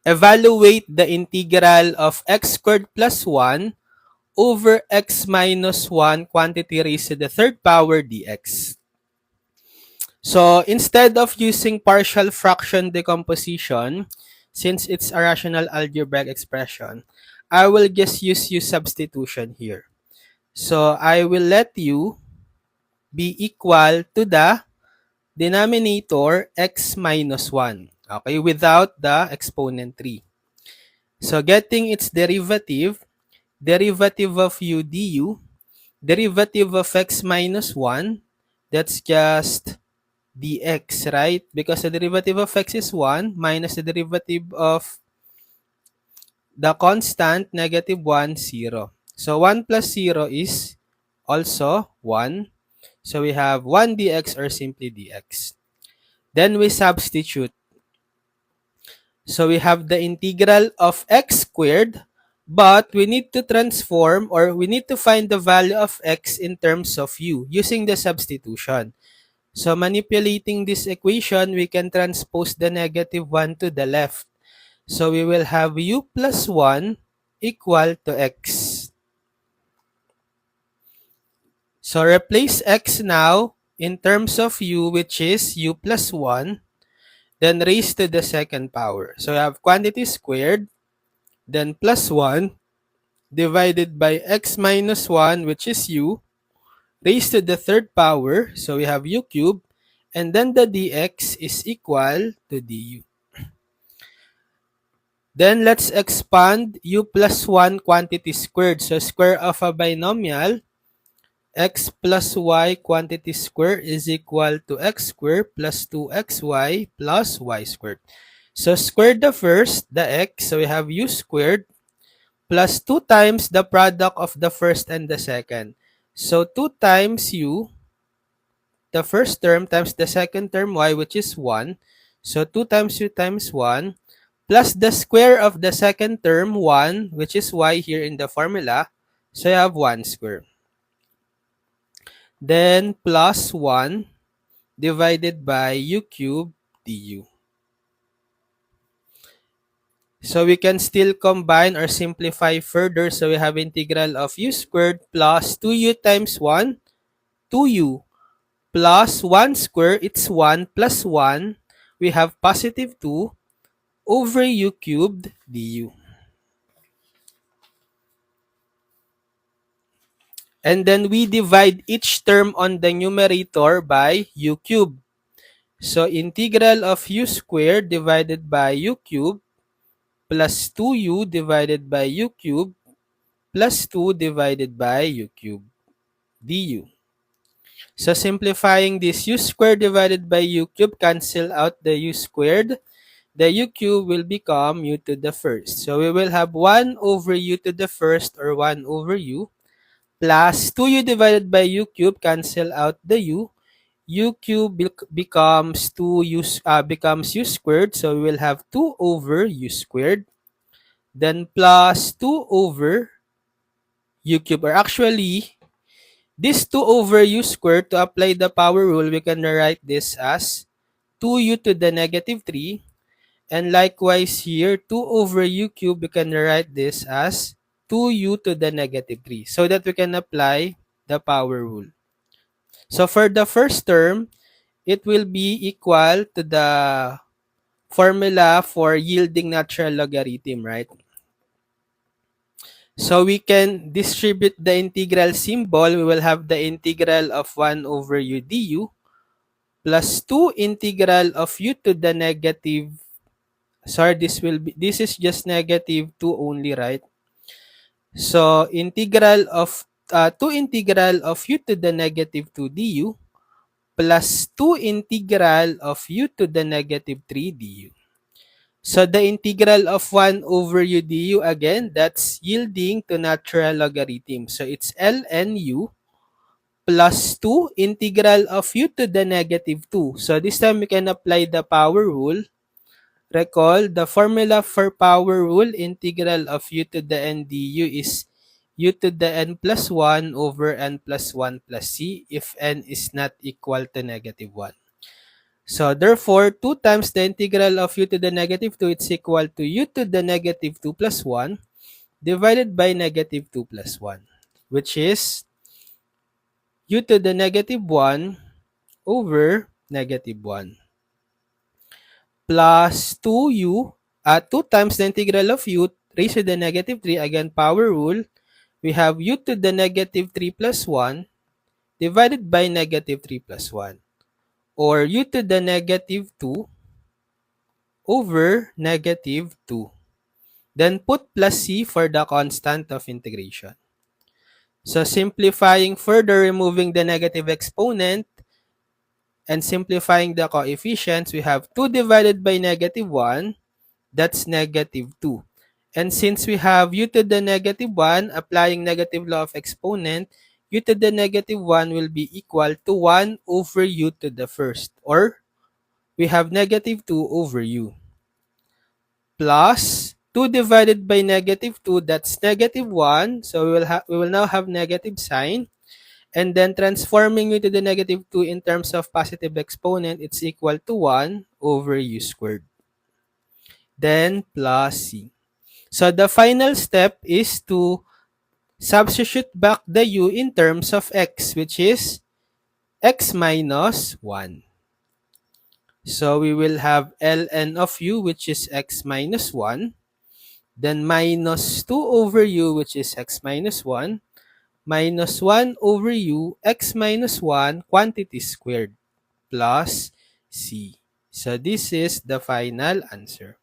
evaluate the integral of x squared plus 1 over x minus 1 quantity raised to the third power dx. So instead of using partial fraction decomposition, since it's a rational algebraic expression, I will just use u substitution here. So I will let u be equal to the denominator x minus 1. Okay, without the exponent 3. So getting its derivative, derivative of u du, derivative of x minus 1, that's just dx, right? Because the derivative of x is 1 minus the derivative of the constant negative 1, 0. So 1 plus 0 is also 1. So we have 1 dx or simply dx. Then we substitute. So we have the integral of x squared, but we need to transform or we need to find the value of x in terms of u using the substitution. So manipulating this equation, we can transpose the negative 1 to the left. So we will have u plus 1 equal to x. So replace x now in terms of u, which is u plus 1, then raised to the second power. So we have quantity squared, then plus 1, divided by x minus 1, which is u, raised to the third power. So we have u cubed, and then the dx is equal to du. Then let's expand u plus 1 quantity squared. So square of a binomial, x plus y quantity squared is equal to x squared plus 2xy plus y squared. So square the first, the x, so we have u squared plus 2 times the product of the first and the second. So 2 times u, the first term, times the second term y, which is 1. So 2 times u times 1, plus the square of the second term, 1, which is y here in the formula. So you have 1 square. Then plus 1 divided by u cubed du. So we can still combine or simplify further. So we have integral of u squared plus 2u times 1, 2u, plus 1 square, it's 1 plus 1. We have positive 2 over u cubed du. And then we divide each term on the numerator by u cubed. So integral of u squared divided by u cubed plus 2u divided by u cubed plus 2 divided by u cubed du. So simplifying this, u squared divided by u cubed cancel out the u squared. The u cubed will become u to the first. So we will have 1 over u to the first or 1 over u plus 2u divided by u cubed, cancel out the u. U cubed becomes becomes u squared. So we will have 2 over u squared. Then plus 2 over u cubed. Or actually, this 2 over u squared, to apply the power rule, we can write this as 2u to the negative 3. And likewise here, 2 over u cubed, we can write this as 2u to the negative 3 so that we can apply the power rule. So for the first term, it will be equal to the formula for yielding natural logarithm, right? So we can distribute the integral symbol. We will have the integral of 1 over u du plus 2 integral of u to the negative, sorry, this is just negative 2 only, right? So integral of 2 integral of u to the negative 2 du plus 2 integral of u to the negative 3 du. So the integral of 1 over u du, again, that's yielding to natural logarithm. So it's ln u plus 2 integral of u to the negative 2. So this time we can apply the power rule. Recall, the formula for power rule, integral of u to the n du is u to the n plus 1 over n plus 1 plus c if n is not equal to negative 1. So therefore, 2 times the integral of u to the negative 2 is equal to u to the negative 2 plus 1 divided by negative 2 plus 1, which is u to the negative 1 over negative 1 plus 2u at 2 times the integral of u raised to the negative 3, again power rule, we have u to the negative 3 plus 1 divided by negative 3 plus 1, or u to the negative 2 over negative 2. Then put plus c for the constant of integration. So simplifying further, removing the negative exponent, and simplifying the coefficients, we have 2 divided by negative 1, that's negative 2. And since we have u to the negative 1, applying negative law of exponent, u to the negative 1 will be equal to 1 over u to the first, or we have negative 2 over u, plus 2 divided by negative 2, that's negative 1. So we will now have negative sign. And then transforming u to the negative 2 in terms of positive exponent, it's equal to 1 over u squared. Then plus c. So the final step is to substitute back the u in terms of x, which is x minus 1. So we will have ln of u, which is x minus 1. Then minus 2 over u, which is x minus 1. Minus 1 over u, x minus 1, quantity squared, plus c. So this is the final answer.